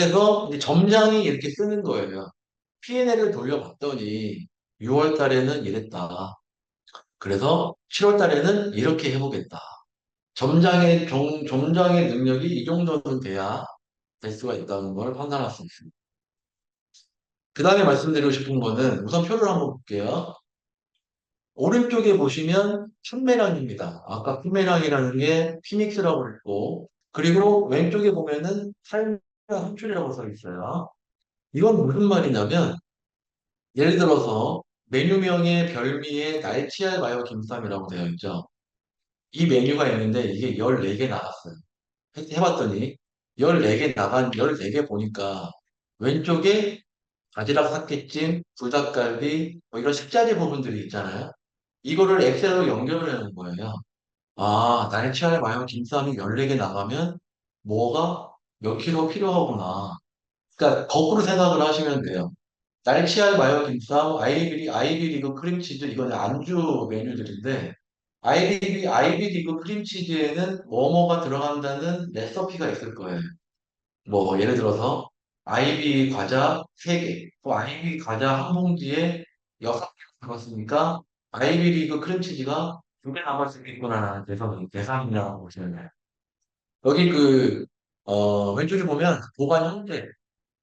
그래서 이제 점장이 이렇게 쓰는 거예요. P&L을 돌려봤더니 6월 달에는 이랬다. 그래서 7월 달에는 이렇게 해보겠다. 점장의 능력이 이 정도는 돼야 될 수가 있다는 걸 판단할 수 있습니다. 그 다음에 말씀드리고 싶은 거는 우선 표를 한번 볼게요. 오른쪽에 보시면 판매량입니다. 아까 판매량이라는 게 피닉스라고 그랬고, 그리고 왼쪽에 보면은 삶의 함출이라고 써 있어요. 이건 무슨 말이냐면, 예를 들어서 메뉴명에 별미에 날치알 마요 김쌈이라고 되어 있죠. 이 메뉴가 있는데 이게 14개 나갔어요. 해봤더니 14개 나간 14개 보니까 왼쪽에 바지락 삼계찜, 불닭갈비 뭐 이런 식자재 부분들이 있잖아요. 이거를 엑셀로 연결을 해놓은 거예요. 아, 날치알 마요 김쌈이 14개 나가면 뭐가 몇 킬로 필요하구나. 그러니까 거꾸로 생각을 하시면 돼요. 날치알 마요 김쌈, 아이비리그 크림치즈 이거는 안주 메뉴들인데 아이비리그 크림치즈에는 뭐뭐가 들어간다는 레시피가 있을 거예요. 뭐 예를 들어서 아이비 과자 3개, 또 아이비 과자 한 봉지에 6개 들었으니까 아이비리그 크림치즈가 2개 남을 수 있겠구나라는 계산이라고 보시면 돼요. 여기 왼쪽에 보면 보관 형태,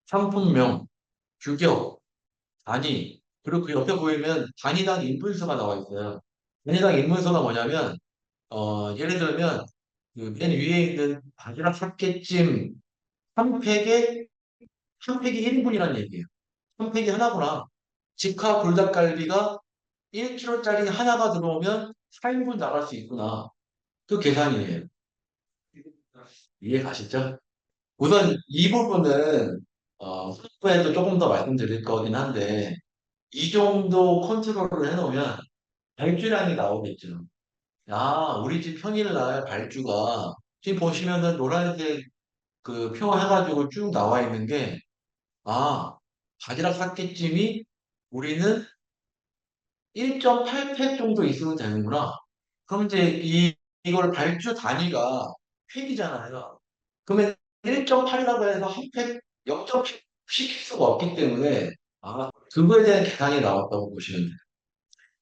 상품명, 규격, 단위, 그리고 그 옆에 보이면 단위당 인분수가 나와 있어요. 단위당 인분수가 뭐냐면, 예를 들면, 그 맨 위에 있는 바지락 삼계찜 한 팩에, 한 팩이 1인분이라는 얘기예요. 한 팩이 하나구나. 직화 불닭갈비가 1kg짜리 하나가 들어오면 4인분 나갈 수 있구나. 그 계산이에요. 이해 가시죠? 우선 이 부분은, 후에도 조금 더 말씀드릴 거긴 한데, 이 정도 컨트롤을 해놓으면 발주량이 나오겠죠. 아, 우리 집 평일날 발주가 지금 보시면은 노란색 그 표 해가지고 쭉 나와 있는 게, 아, 바지락 삭개찜이 우리는 1.8팩 정도 있으면 되는구나. 그럼 이제 이걸 발주 단위가 팩이잖아요. 그러면 1.8이라고 해서 한 팩 0.8 시킬 수가 없기 때문에, 아, 그거에 대한 계산이 나왔다고 보시면 돼요.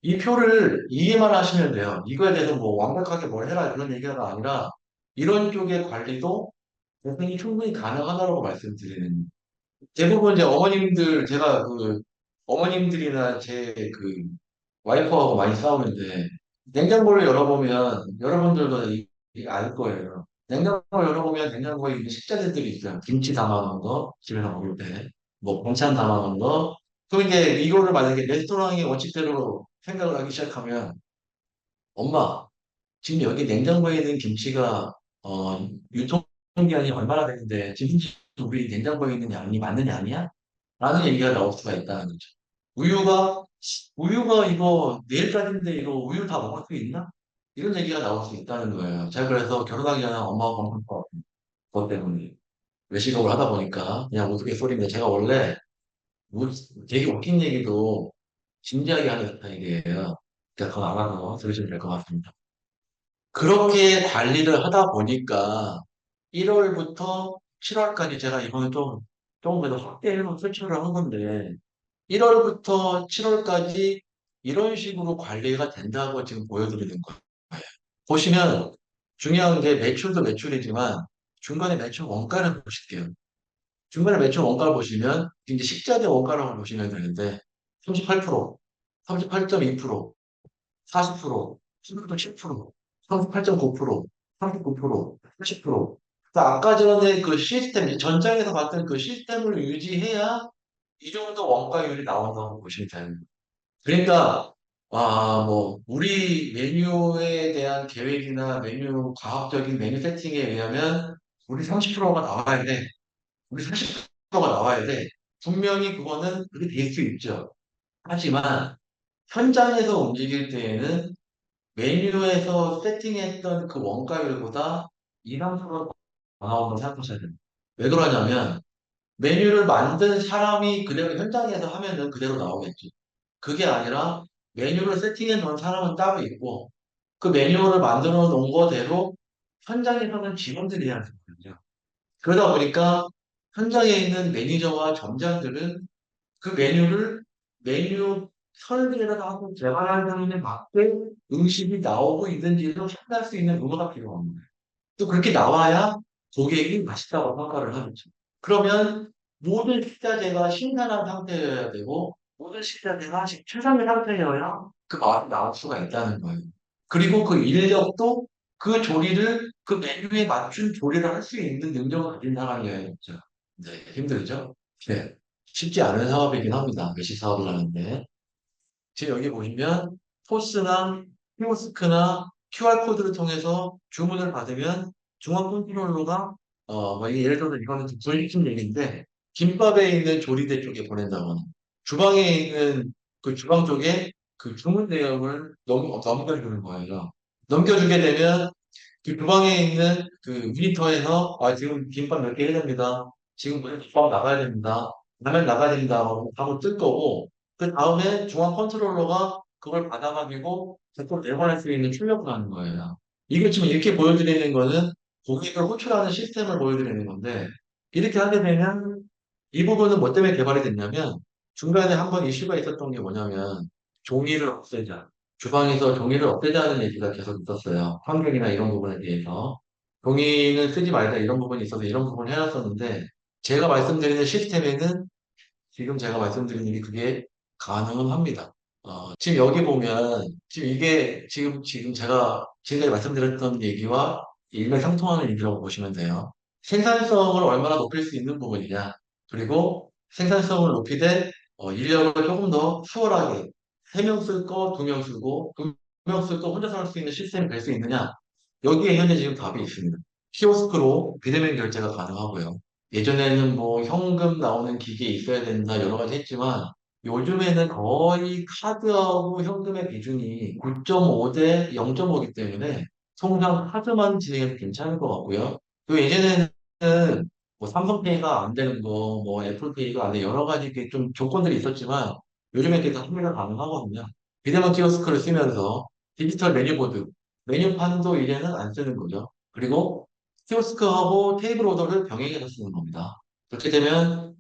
이 표를 이해만 하시면 돼요. 이거에 대해서 뭐 완벽하게 뭘 해라 이런 얘기가 아니라 이런 쪽의 관리도 대응이 충분히 가능하다고 말씀드리는. 대부분 이제 제가 어머님들이나 제 와이프하고 많이 싸우는데 냉장고를 열어보면 여러분들도 알 거예요. 냉장고를 열어보면 냉장고에 있는 식자재들이 있어요. 김치 담아놓은 거, 집에서 먹을 때, 뭐 반찬 담아놓은 거. 그럼 이제 이거를 만약에 레스토랑의 원칙대로 생각을 하기 시작하면 엄마, 지금 여기 냉장고에 있는 김치가 유통기한이 얼마나 되는데 지금 우리 냉장고에 있는 양이 맞는 양이야? 라는 얘기가 나올 수가 있다는 거죠. 우유가 우유가 이거 내일까지인데 이거 우유 다 먹을 수 있나? 이런 얘기가 나올 수 있다는 거예요. 제가 그래서 결혼하기 전에 엄마가 먹는 것 때문에 외식업을 하다 보니까 그냥 우스갯소리인데 제가 원래 우- 되게 웃긴 얘기도 진지하게 하는 스타일이에요. 그러니까 그거 알아서 들으시면 될 것 같습니다. 그렇게 관리를 하다 보니까 1월부터 7월까지 제가 이번에 좀 그래도 확대해서 설치를 한 건데 1월부터 7월까지 이런 식으로 관리가 된다고 지금 보여드리는 거예요. 보시면 중요한 게 매출도 매출이지만 중간에 매출 원가를 보실게요. 중간에 매출 원가를 보시면 이제 식자재 원가를 보시면 되는데 38%, 38.2%, 40%, 10%, 38.9%, 39%, 80%. 아까 전에 그 시스템, 전장에서 봤던 그 시스템을 유지해야 이 정도 원가율이 나온다고 보시면 됩니다. 그러니까, 우리 메뉴에 대한 계획이나 과학적인 메뉴 세팅에 의하면 우리 30%가 나와야 돼. 우리 40%가 나와야 돼. 분명히 그거는 그렇게 될 수 있죠. 하지만 현장에서 움직일 때에는 메뉴에서 세팅했던 그 원가율보다 2, 3%가 더 나온다고 생각하셔야 됩니다. 왜 그러냐면 메뉴를 만든 사람이 그대로 현장에서 하면은 그대로 나오겠죠. 그게 아니라 메뉴를 세팅해 놓은 사람은 따로 있고 그 메뉴를 만들어 놓은 거대로 현장에서는 직원들이 해야 되거든요. 그러다 보니까 현장에 있는 매니저와 점장들은 그 메뉴 설계를 하고 개발한 상인에 맞게 음식이 나오고 있는지를 확인할 수 있는 의무가 필요합니다. 또 그렇게 나와야 고객이 맛있다고 평가를 하겠죠. 그러면 모든 식자재가 신선한 상태여야 되고 모든 식자재가 최상의 상태여야 그 맛이 나올 수가 있다는 거예요. 그리고 그 인력도 그 조리를 그 메뉴에 맞춘 조리를 할 수 있는 능력을 가진 사람이어야겠죠. 네, 힘들죠? 네. 쉽지 않은 사업이긴 합니다. 외식 사업을 하는데. 지금 여기 보시면 포스나 키오스크나 QR코드를 통해서 주문을 받으면 중앙 컨트롤러가 뭐 예를 들어서 이거는 좀 불리한 얘기인데 김밥에 있는 조리대 쪽에 보낸다거나 주방에 있는 그 주방 쪽에 그 주문 내역을 넘겨주는 거예요. 넘겨주게 되면 그 주방에 있는 그 모니터에서 지금 김밥 몇 개 해야 됩니다. 지금 김밥 나가야 됩니다. 라면 나가야 됩니다. 하고 뜰 거고 그 다음에 중앙 컨트롤러가 그걸 받아가지고 제품 내보낼 수 있는 출력을 하는 거예요. 이게 지금 이렇게 보여드리는 거는 고객을 호출하는 시스템을 보여드리는 건데 이렇게 하게 되면 이 부분은 뭐 때문에 개발이 됐냐면 중간에 한번 이슈가 있었던 게 뭐냐면 종이를 없애자. 주방에서 종이를 없애자는 얘기가 계속 있었어요. 환경이나 이런 부분에 대해서. 종이는 쓰지 말자 이런 부분이 있어서 이런 부분을 해놨었는데 제가 말씀드리는 시스템에는 지금 제가 말씀드린 게 그게 가능은 합니다. 지금 여기 보면, 지금 이게 지금 제가 지금까지 말씀드렸던 얘기와 일맥상통하는 얘기라고 보시면 돼요. 생산성을 얼마나 높일 수 있는 부분이냐. 그리고 생산성을 높이되, 인력을 조금 더 수월하게, 3명 쓸 거 2명 쓰고, 2명 쓸 거 혼자서 할 수 있는 시스템이 될 수 있느냐. 여기에 현재 지금 답이 있습니다. 키오스크로 비대면 결제가 가능하고요. 예전에는 뭐 현금 나오는 기계 있어야 된다 여러 가지 했지만 요즘에는 거의 카드하고 현금의 비중이 9.5 대 0.5이기 때문에 통상 카드만 진행해도 괜찮을 것 같고요. 또 예전에는 뭐 삼성페이가 안 되는 거, 뭐 애플페이가 안 되는 여러 가지 이렇게 좀 조건들이 있었지만 요즘에 이렇게 다 합의가 가능하거든요. 비대면 키오스크를 쓰면서 디지털 메뉴보드, 메뉴판도 이제는 안 쓰는 거죠. 그리고 키오스크하고 테이블 오더를 병행해서 쓰는 겁니다. 그렇게 되면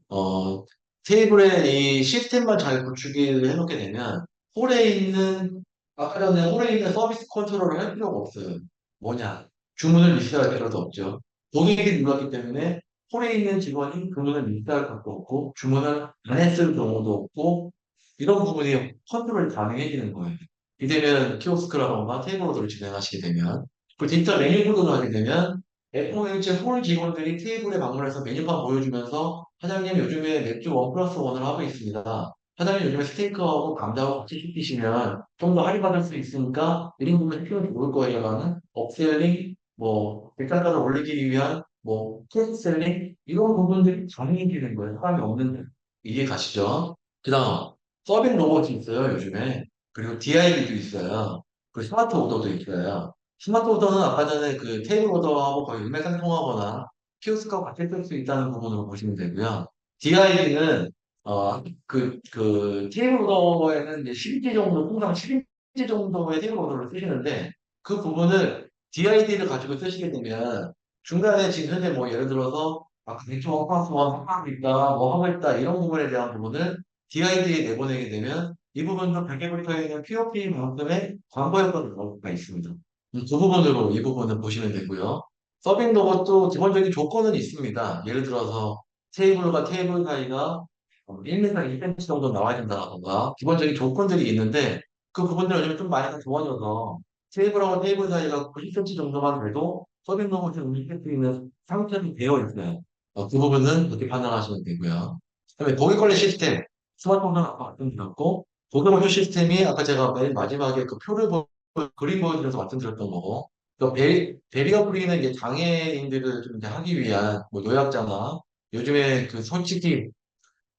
테이블에 이 시스템만 잘 구축을 해놓게 되면 홀에 있는 아까 전에 홀에 있는 서비스 컨트롤을 할 필요가 없어요. 뭐냐? 주문을 리스트할 필요도 없죠. 고객이 눌렀기 때문에 홀에 있는 직원이 주문을 리스트할 것도 없고 주문을 안 했을 경우도 없고 이런 부분이 컨트롤이 가능해지는 거예요. 이제는 키오스크라던가 테이블 오더를 진행하시게 되면 그 디지털 메뉴보드를 하게 되면 FOMC 홀 직원들이 테이블에 방문해서 메뉴판 보여주면서 사장님 요즘에 맥주 원 플러스 원을 하고 있습니다. 사장님 요즘에 스테이크하고 감자하고 같이 시키시면 좀 더 할인받을 수 있으니까 1인분을 시키면 좋을 거예요 라는 업셀링, 뭐 일단가를 올리기 위한 뭐 크로스셀링 이런 부분들이 가능해지는 거예요. 사람이 없는데. 이해 가시죠? 그 다음 서빙 로봇이 있어요 요즘에. 그리고 DIB도 있어요. 그리고 스마트 오더도 있어요. 스마트 오더는 아까 전에 그 테이블 오더하고 거의 일맥상통하거나 키오스크하고 같이 쓸 수 있다는 부분으로 보시면 되고요. DID는 그 테이블 오더에는 이제 10인치 정도, 통상 10인치 정도의 테이블 오더를 쓰시는데 그 부분을 DID를 가지고 쓰시게 되면 중간에 지금 현재 뭐 예를 들어서 대충 워크하우스와 하고 있다, 뭐 하고 있다 이런 부분에 대한 부분을 DID에 내보내게 되면 이 부분도 백개부터 있는 POP만큼의 광고 효과를 넣을 수가 있습니다. 그 부분으로 이 부분을 보시면 되고요. 서빙 로봇도 기본적인 조건은 있습니다. 예를 들어서 테이블과 테이블 사이가 1m, 2cm 정도 나와야 된다던가 기본적인 조건들이 있는데 그 부분들 요즘에 좀 많이 더 좋아져서 테이블하고 테이블 사이가 90cm 정도만 돼도 서빙 로봇을 움직일 수 있는 상태로 되어 있어요. 그 부분은 그렇게 판단하시면 되고요. 그다음에 고객 관리 시스템, 스마트폰은 아까 말씀드렸고 고객 관리 시스템이 아까 제가 맨 마지막에 그 표를 그림 보여드려서 말씀드렸던 거고 또 베리어 프리는 이제 장애인들을 좀 이제 하기 위한 뭐 노약자나 요즘에 그 솔직히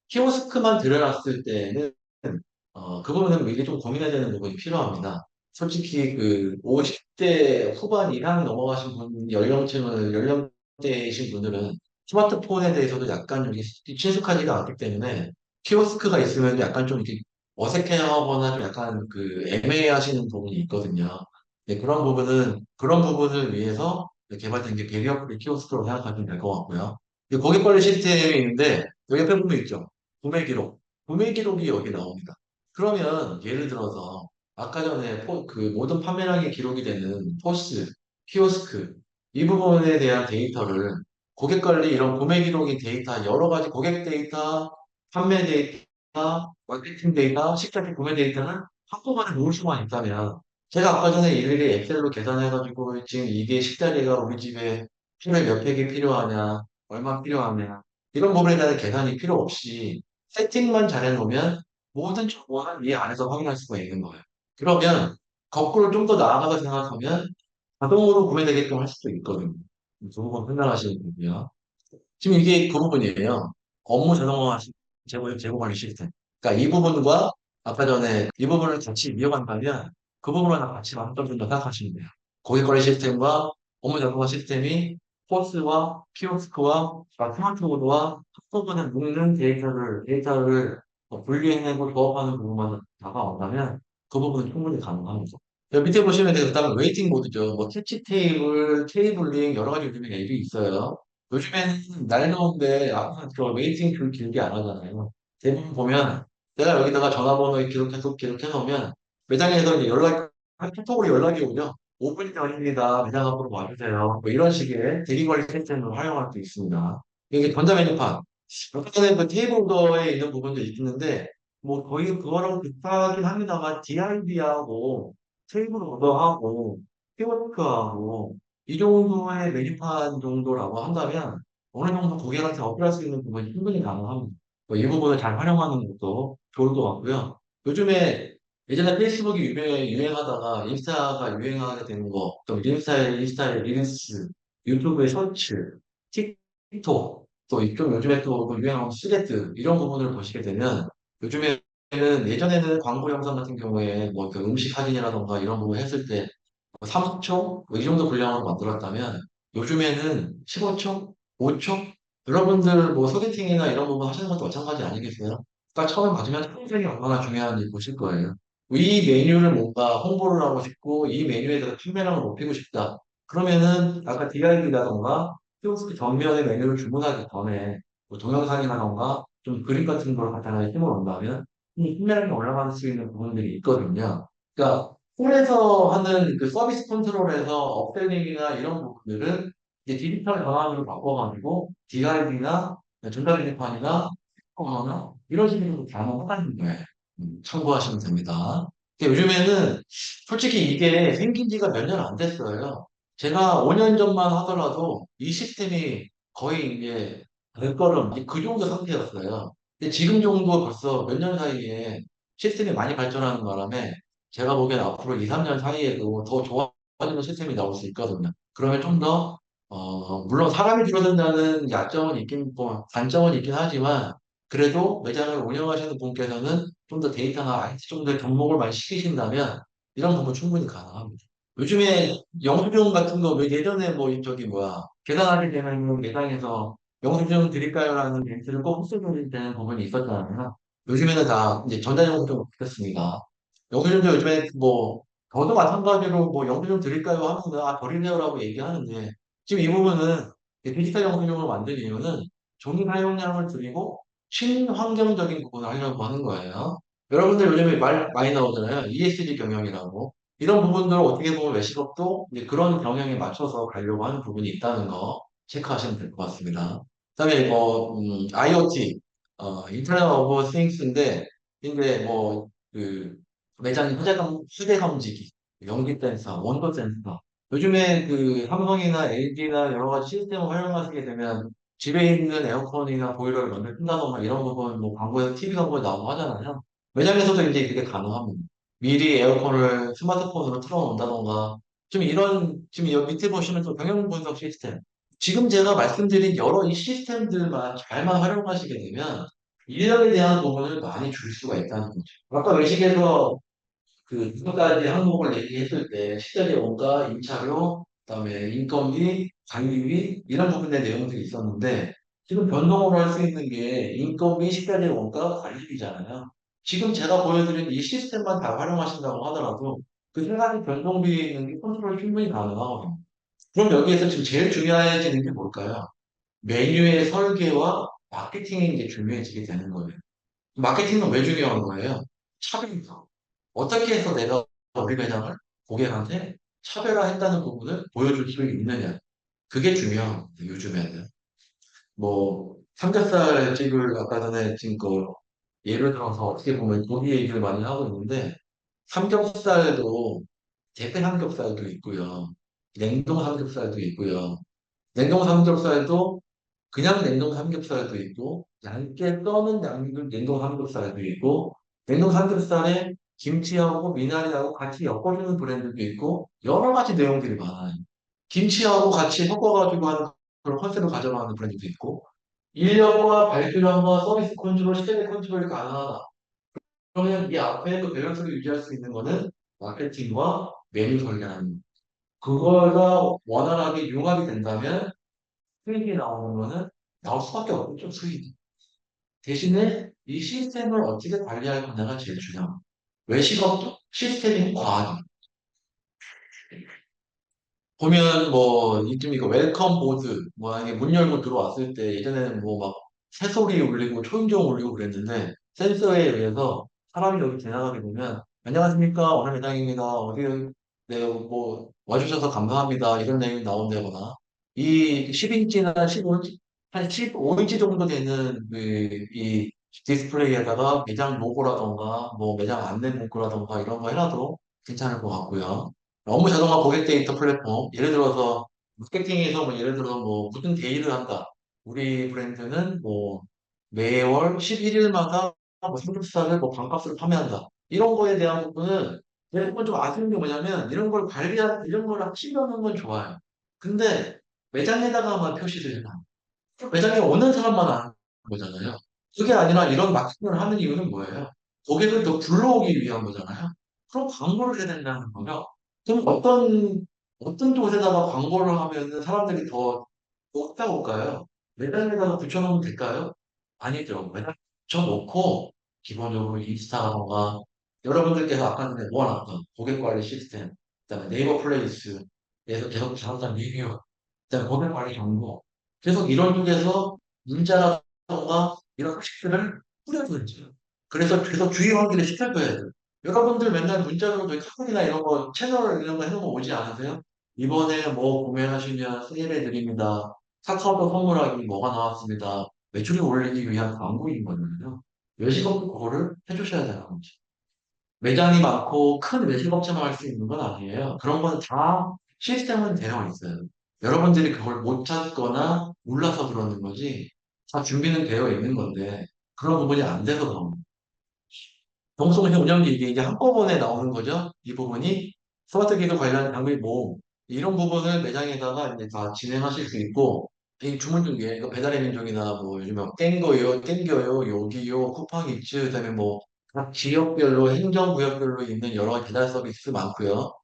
키오스크만 들여놨을 때는 그 부분은 이게 좀 고민해야 되는 부분이 필요합니다. 솔직히 그 50대 후반 이상 넘어가신 분, 연령대이신 분들은 스마트폰에 대해서도 약간 이게 친숙하지가 않기 때문에 키오스크가 있으면 약간 좀 이렇게 어색해하거나 좀 약간 그 애매하시는 부분이 있거든요. 네, 그런 부분을 위해서 개발된 게 베리어 프리 키오스크로 생각하시면 될 것 같고요. 이 고객 관리 시스템이 있는데 여기 옆에 보면 있죠. 구매 기록. 구매 기록이 여기 나옵니다. 그러면 예를 들어서 아까 전에 그 모든 판매량이 기록이 되는 포스, 키오스크 이 부분에 대한 데이터를 고객 관리 이런 구매 기록인 데이터 여러 가지 고객 데이터, 판매 데이터, 마케팅 데이터, 식자재 구매 데이터는 한꺼번에 모을 수만 있다면 제가 아까 전에 일일이 엑셀로 계산해가지고 지금 이게 식자재가 우리 집에 필요에 몇 팩이 필요하냐 얼마 필요하냐 이런 부분에 대한 계산이 필요 없이 세팅만 잘 해놓으면 모든 정보는 이 안에서 확인할 수가 있는 거예요. 그러면 거꾸로 좀 더 나아가서 생각하면 자동으로 구매되게끔 할 수도 있거든요. 두 부분 생각하시는 거고요. 지금 이게 그 부분이에요. 업무 자동화 제공하기 시스템. 그러니까 이 부분과 아까 전에 이 부분을 같이 이어간다면 그 부분을 다 같이 맞춰준다 생각하시면 돼요. 고객 관리 시스템과 업무 자동화 시스템이 포스와 키오스크와 스마트보드와 한꺼번에 묶는 데이터를 분리해내고 조합하는 부분만 다가온다면 그 부분은 충분히 가능합니다. 여기 밑에 보시면 돼요. 그다음에 웨이팅 모드죠. 뭐 캐치 테이블, 테이블링 여러 가지 요즘에 앱이 있어요. 요즘에는 날 더운데 앞에서 저 웨이팅 줄 길게 안 하잖아요. 대부분 보면 내가 여기다가 전화번호 기록해 놓으면 매장에서 이제 카톡으로 연락이 오죠. 5분 전입니다. 매장 앞으로 와주세요. 뭐 이런 식의 대리관리 시스템을 활용할 수 있습니다. 이게 전자메뉴판. 아까 전에 그 테이블 오더에 있는 부분도 있는데 뭐 거의 그거랑 비슷하긴 합니다만 DRB하고 테이블 오더하고 키워드하고 이 정도의 메뉴판 정도라고 한다면 어느 정도 고객한테 어필할 수 있는 부분이 충분히 가능합니다. 뭐이 부분을 잘 활용하는 것도 좋을 것 같고요. 요즘에 예전에 페이스북이 유행하다가 인스타가 유행하게 되는 거, 또 인스타의 릴스, 유튜브의 셔츠, 틱톡, 또 이쪽 요즘에 또그 유행하는 스레드 이런 부분을 보시게 되면 요즘에는 예전에는 광고 영상 같은 경우에 뭐그 음식 사진이라던가 이런 부분 했을 때 30초? 뭐 이 정도 분량으로 만들었다면 요즘에는 15초? 5초? 여러분들 뭐 소개팅이나 이런 부분 하시는 것도 마찬가지 아니겠어요? 딱 처음에 받으면 컨셉이 얼마나 중요한지 보실 거예요. 이 메뉴를 뭔가 홍보를 하고 싶고 이 메뉴에 대해서 판매량을 높이고 싶다. 그러면은 아까 DIY라던가 키오스크 전면의 메뉴를 주문하기 전에 뭐 동영상이라던가 좀 그림 같은 걸 갖다가 힘을 얻는다면 이 판매량이 올라갈 수 있는 부분들이 있거든요. 그러니까 홈에서 하는 그 서비스 컨트롤에서 업셀링이나 이런 부분들은 이제 디지털 전환으로 바꿔가지고 DRD나 전자기판이나 코너나 이런 식으로 가능하다는 거예요. 참고하시면 됩니다. 근데 요즘에는 솔직히 이게 생긴 지가 몇 년 안 됐어요. 제가 5년 전만 하더라도 이 시스템이 거의 이제 발걸음, 그 정도 상태였어요. 근데 지금 정도 벌써 몇 년 사이에 시스템이 많이 발전하는 바람에 제가 보기엔 앞으로 2, 3년 사이에도 더 좋아지는 시스템이 나올 수 있거든요. 그러면 좀 더, 물론 사람이 줄어든다는 약점은 있긴, 뭐, 단점은 있긴 하지만, 그래도 매장을 운영하시는 분께서는 좀 더 데이터나 IT 좀 더 접목을 많이 시키신다면, 이런 부분 충분히 가능합니다. 요즘에 영수증 같은 거, 왜 예전에 뭐, 저기 뭐야, 계산하게 되면 매장에서 영수증 드릴까요? 라는 멘트를 꼭 흡수해야 되는 부분이 있었잖아요. 요즘에는 다 이제 전자영수증으로 바뀌었습니다. 영수증도 요즘에 뭐 저도 마찬가지로 뭐 영수증 드릴까요 하면 버리세요라고 얘기하는데 지금 이 부분은 디지털 영수증으로 만든 이유는 종이 사용량을 줄이고 친환경적인 부분을 하려고 하는 거예요. 여러분들 요즘에 말 많이 나오잖아요. ESG 경영이라고. 이런 부분들을 어떻게 보면 외식업도 이제 그런 경영에 맞춰서 가려고 하는 부분이 있다는 거 체크하시면 될 것 같습니다. 그다음에 뭐 IoT, 인터넷 오브 띵스인데 이제 뭐그 매장 휴대 감지기, 연기 센서, 온도 센서. 요즘에 그 삼성이나 LG나 여러 가지 시스템을 활용하시게 되면 집에 있는 에어컨이나 보일러를 먼저 끈다던가 이런 부분 뭐 광고에서 TV 광고에 나오고 하잖아요. 매장에서도 이제 그게 가능합니다. 미리 에어컨을 스마트폰으로 틀어놓는다던가 좀 이런 지금 여기 밑에 보시면 또 경영 분석 시스템. 지금 제가 말씀드린 여러 이 시스템들만 잘만 활용하시게 되면 인력에 대한 부분을 많이 줄 수가 있다는 거죠. 아까 외식에서 그 누군가에 항목을 얘기했을 때 식자재 원가, 임차료, 그다음에 인건비, 관리비 이런 부분의 내용들이 있었는데 지금 변동으로 할 수 있는 게 인건비, 식자재 원가, 관리비잖아요. 지금 제가 보여드린 이 시스템만 다 활용하신다고 하더라도 그 세 가지 변동비에 있는 게 컨트롤 충분히 가능하거든요. 그럼 여기에서 지금 제일 중요해지는 게 뭘까요? 메뉴의 설계와 마케팅이 이제 중요해지게 되는 거예요. 마케팅은 왜 중요한 거예요? 차별화. 어떻게 해서 내가 우리 매장을 고객한테 차별화했다는 부분을 보여줄 수 있느냐. 그게 중요한 거예요, 요즘에는. 뭐, 삼겹살 집을 아까 전에 지금 그 예를 들어서 어떻게 보면 고기 얘기를 많이 하고 있는데, 삼겹살도 재배 삼겹살도 있고요. 냉동 삼겹살도 있고요. 냉동 삼겹살도 그냥 냉동 삼겹살도 있고, 얇게 떠는 냉동 삼겹살도 있고, 냉동 삼겹살에 김치하고 미나리하고 같이 엮어주는 브랜드도 있고, 여러 가지 내용들이 많아요. 김치하고 같이 섞어가지고 하는 그런 컨셉을 가져가는 브랜드도 있고, 인력과 발주량과 서비스 컨트롤, 시스템 컨트롤이 가능하다. 그러면 이 앞에 그 밸런스를 유지할 수 있는 거는 마케팅과 메뉴 설계하는 거. 그거가 원활하게 융합이 된다면 수익이 나오는 거는 나올 수밖에 없겠죠, 수익이. 대신에 이 시스템을 어떻게 관리할 거냐가 제일 중요합니다. 외식업도 시스템이 과하죠. 보면 뭐 이쯤 이거 웰컴 보드 뭐 이게 문 열고 들어왔을 때 예전에는 뭐 막 새소리 울리고 초인종 울리고 그랬는데 센서에 의해서 사람이 여기 지나가게 되면 안녕하십니까 오늘 매장입니다 어디 네뭐 와주셔서 감사합니다 이런 내용이 나온다거나 이 10인치나 15인치 한 15인치 정도 되는 이 디스플레이에다가 매장 로고라던가 뭐 매장 안내 문구라던가 이런 거 해놔도 괜찮을 것 같고요. 업무 자동화 고객 데이터 플랫폼. 예를 들어서 마케팅에서 뭐 예를 들어서 뭐 무슨 데이를 한다. 우리 브랜드는 뭐 매월 11일마다 뭐 삼겹살을 뭐 반값으로 판매한다. 이런 거에 대한 부분은 제가 조금 좀 아쉬운 게 뭐냐면 이런 걸 관리하는 이런 걸 하시려는 건 좋아요. 근데 매장에다가만 표시를 해놔. 매장에 오는 사람만 아는 거잖아요. 그게 아니라 이런 마케팅을 하는 이유는 뭐예요? 고객을 더 불러오기 위한 거잖아요. 그럼 광고를 해야 된다는 거죠. 그럼 어떤 곳에다가 광고를 하면 사람들이 더 찾아올까요? 매장에다가 붙여놓으면 될까요? 아니죠. 매장 붙여놓고 기본적으로 인스타라던가 여러분들께서 아까 전에 모아놨던 고객 관리 시스템, 그다음에 네이버 플레이스에서 계속 자동차 리뷰, 그다음에 고객 관리 정보, 계속 이런 쪽에서 문자라던가 이런 식들을 뿌려줘야죠. 그래서 계속 주의 환기를 시켜줘야 돼요. 여러분들 맨날 문자로 저희 카톡이나 이런 거 채널 이런 거 해놓은 거 오지 않으세요? 이번에 뭐 구매하시면 세일해 드립니다. 카카오톡 선물하기 뭐가 나왔습니다. 매출이 올리기 위한 광고인 거잖아요. 외식업도 그거를 해주셔야 되는 거죠. 매장이 많고 큰 외식업체만 할 수 있는 건 아니에요. 그런 건 다 시스템은 되어 있어요. 여러분들이 그걸 못 찾거나 몰라서 그러는 거지 다 준비는 되어 있는 건데 그런 부분이 안 돼서 그런 거예요. 동성애 운영비 이게 한꺼번에 나오는 거죠. 이 부분이 스마트 기술 관련 장비 모음 이런 부분을 매장에다가 이제 다 진행하실 수 있고 이 주문 중에 이거 배달의 민족이나 뭐 요즘에 땡거요, 땡겨요, 여기요, 쿠팡이츠 그다음에 뭐 각 지역별로 행정구역별로 있는 여러 가지 배달 서비스 많고요.